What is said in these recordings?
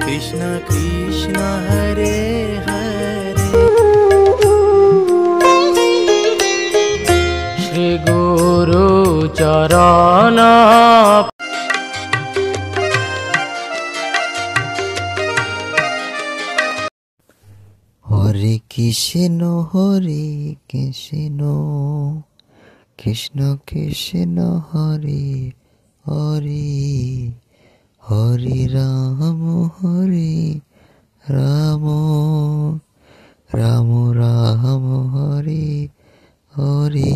কৃষ্ণ কৃষ্ণ হরে হরে শ্রী গুরু চরণ হরে কৃষ্ণ কৃষ্ণ কৃষ্ণ হরে হরে হরে রাম রাম রাম রাম হরে হরে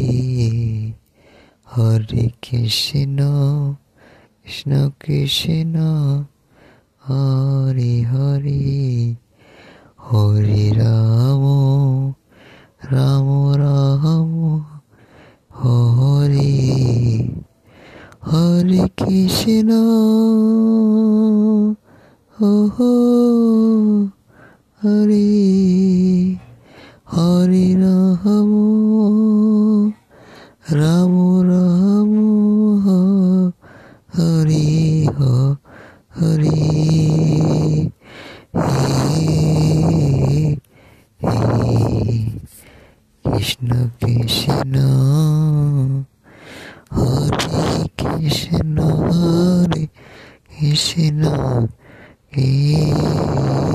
হরে কৃষ্ণ কৃষ্ণ কৃষ্ণ হরে হরে হরে রাম রাম রাম হরে হরে কৃষ্ণ হরে হরে রাম রাম রাম হরে হরে কৃষ্ণ কৃষ্ণ হরে কৃষ্ণ হরে কৃষ্ণ কৃষ্ণ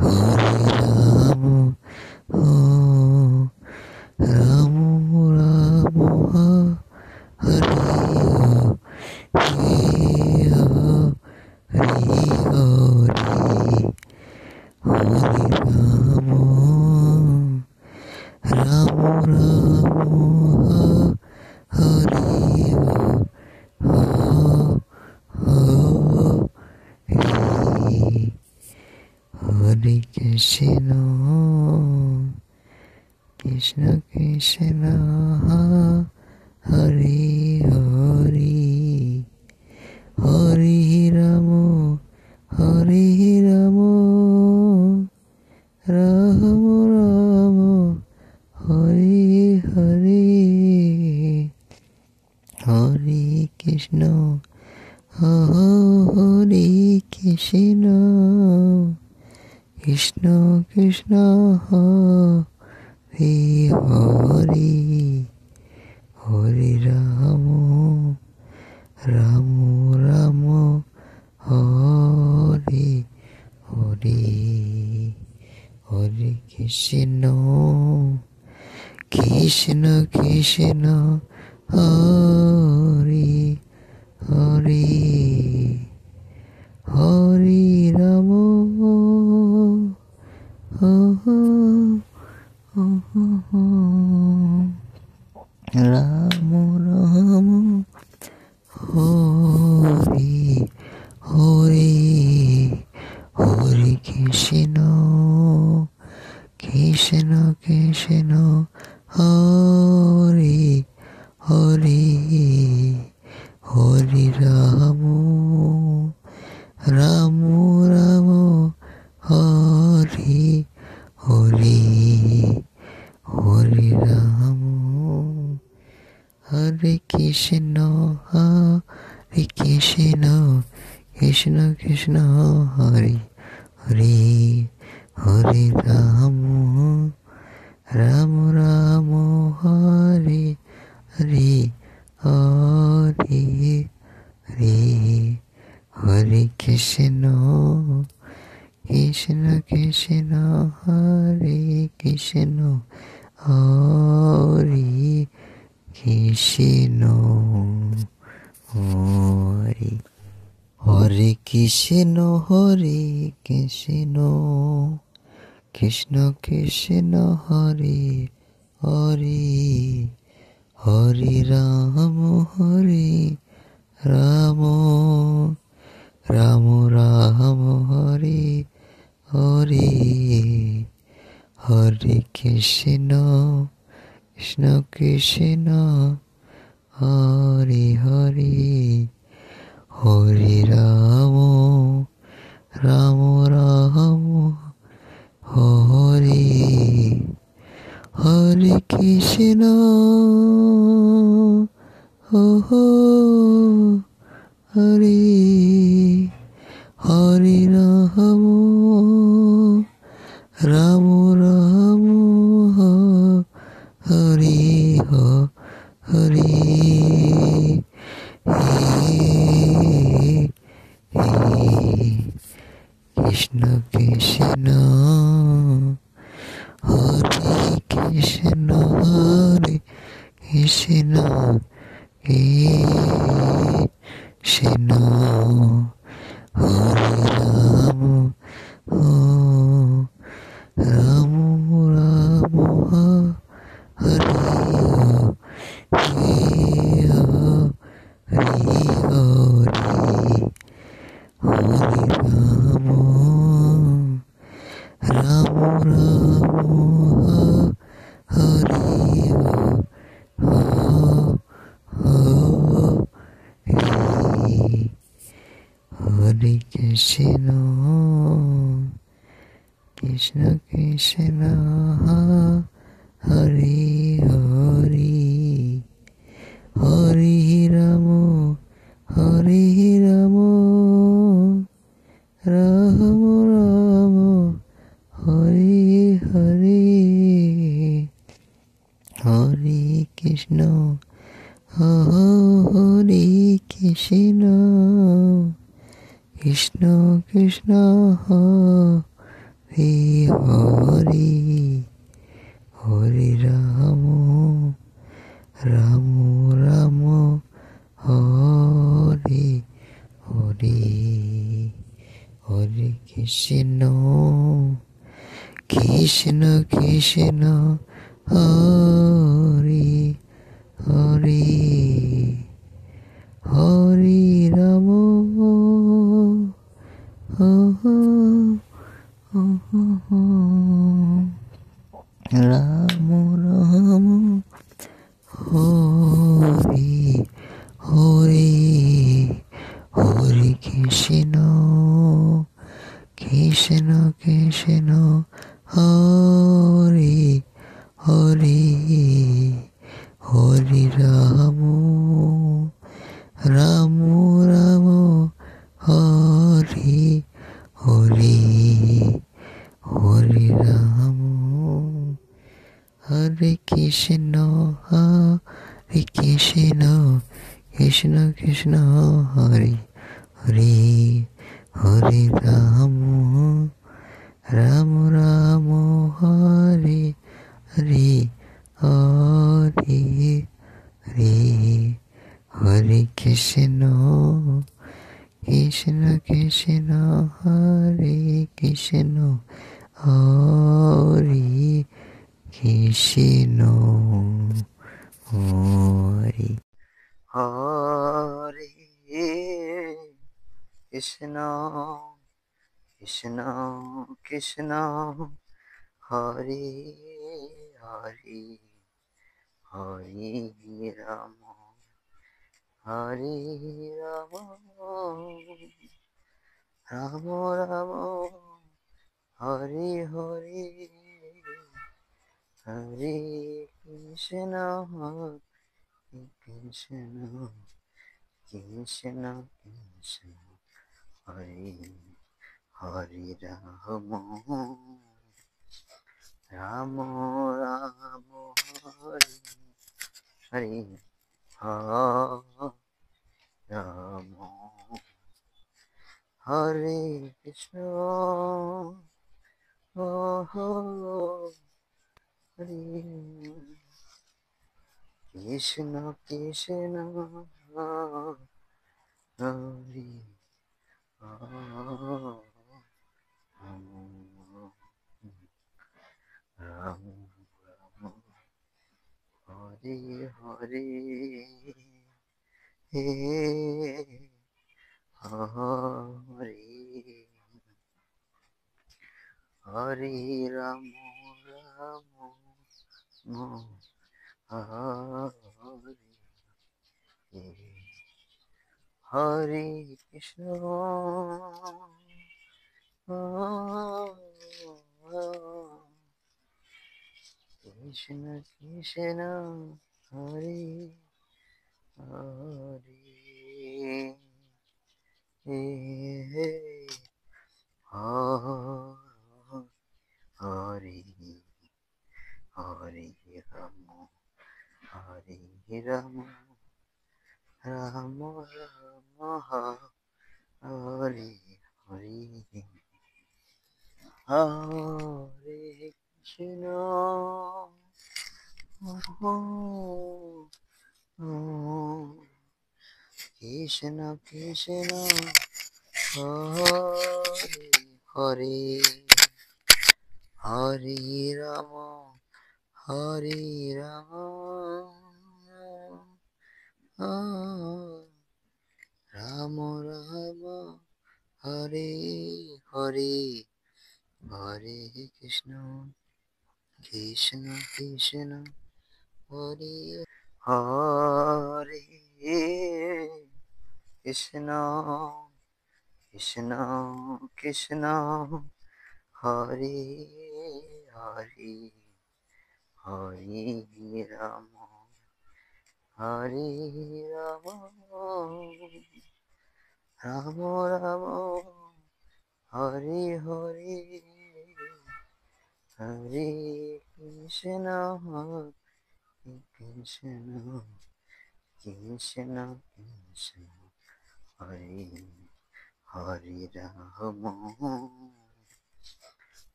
হরে রাম রাম রাম হরে হরে হরে রাম রাম রাম হরে হরে কৃষ্ণ কৃষ্ণ কৃষ্ণ হরে হরে হরে রাম রাম রাম হরে হরে হরে কৃষ্ণ হরে কৃষ্ণ কৃষ্ণ কৃষ্ণ হরে হরে হরে রাম রাম রাম হরে হরে হরে কৃষ্ণ কৃষ্ণ কৃষ্ণ হরে হরে হরে রাম রাম রাম হরে হরে হরে কৃষ্ণ কৃষ্ণ কৃষ্ণ হরে হরে হরে রাম রাম রাম হরে হরে হরে রাম হরে কৃষ্ণ কৃষ্ণ কৃষ্ণ হরে হরে হরে রাম রাম রাম হরে হরে হরে হরে হরে কৃষ্ণ কৃষ্ণ কৃষ্ণ হরে কৃষ্ণ হরে কৃষ্ণ হরে হরে কৃষ্ণ কৃষ্ণ কৃষ্ণ হরে হরে হরে রাম রাম রাম রাম হরে হরে হরে কৃষ্ণ কৃষ্ণ কৃষ্ণ হরে হরে হরে রাম রাম রাম হরে হরে কৃষ্ণ হরে হরি রাম রাম রাম হরি হরি কৃষ্ণ কৃষ্ণ হরে কৃষ্ণ হরে কৃষ্ণ কৃষ্ণ হরে রাম রাম রাম হরে হরে হরে রাম রাম রাম হরে হরে কৃষ্ণ কৃষ্ণ কৃষ্ণ হরে হরে হরে রাম হরে রাম রাম রাম হরে হরে হরে কৃষ্ণ হরে কৃষ্ণ কৃষ্ণ কৃষ্ণ হরে হরে হরে রাম রাম রাম হরে হরে হরে কৃষ্ণ কৃষ্ণ কৃষ্ণ হরে হরে হরে রাম রাম রাম হরে হরে হরে কৃষ্ণ কৃষ্ণ কৃষ্ণ হরে হরে হরে রাম রাম রাম হরে হরে হরে রাম হরে কৃষ্ণ কৃষ্ণ কৃষ্ণ হরে হরে হরে রাম রাম রাম হরে হরে হরে হরে হরে কৃষ্ণ কৃষ্ণ কৃষ্ণ হরে কৃষ্ণ হরে কৃষ্ণ হরে হরে কৃষ্ণ কৃষ্ণ কৃষ্ণ হরে হরে হরে রাম হরে রাম রাম রাম হরে হরে হরে কৃষ্ণ কৃষ্ণ কৃষ্ণ কৃষ্ণ হরে হরে রাম রাম রাম হরে হরে রাম হরে কৃষ্ণ হরে কৃষ্ণ কৃষ্ণ হরে রাম রাম হরে হরে হে হরে হরে রাম রাম হরে হরে কৃষ্ণ কৃষ্ণ কৃষ্ণ হরে হরে হে Hare Hare Hare Krishna Krishna Krishna Hare Hare Hare Rama Hare Rama Rama Rama Hare Hare Hare Krishna Krishna Krishna Hare Hare Krishna Krishna Krishna Hare Hare Hare Rama Hare Rama Rama Rama Hare Hare Hare Krishna Krishna Krishna Krishna Hare Hare Rama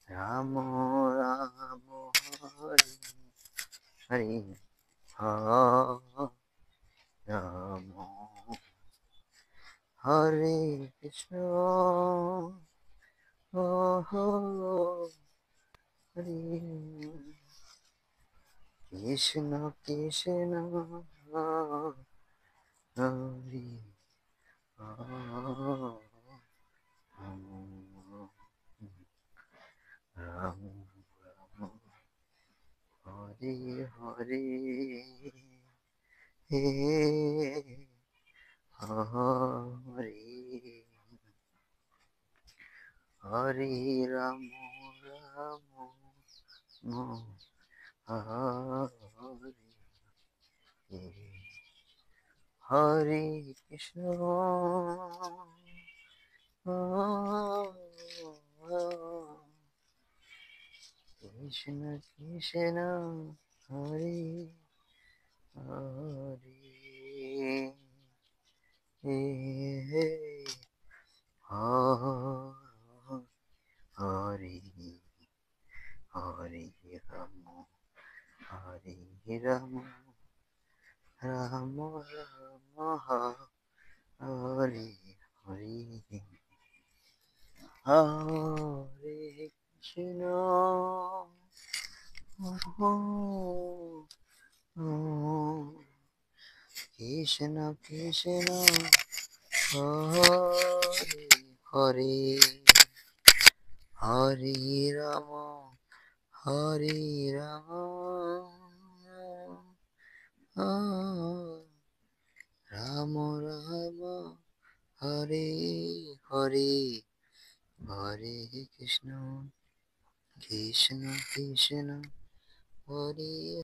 Rama Rama Hare Hare Hare Rama Hare Krishna Hare Krishna Krishna Hare Ram Ram Hare Hare Hare Hare Ram Ram Hare Hare Krishna Krishna Krishna Hare Hare Hare Hare Rama Hare Rama Rama Rama Hare Hare Hare Krishna Krishna Krishna Hare Hare Hare Rama Hare Rama Rama Rama Hare Hare Hare Krishna Krishna Krishna Hare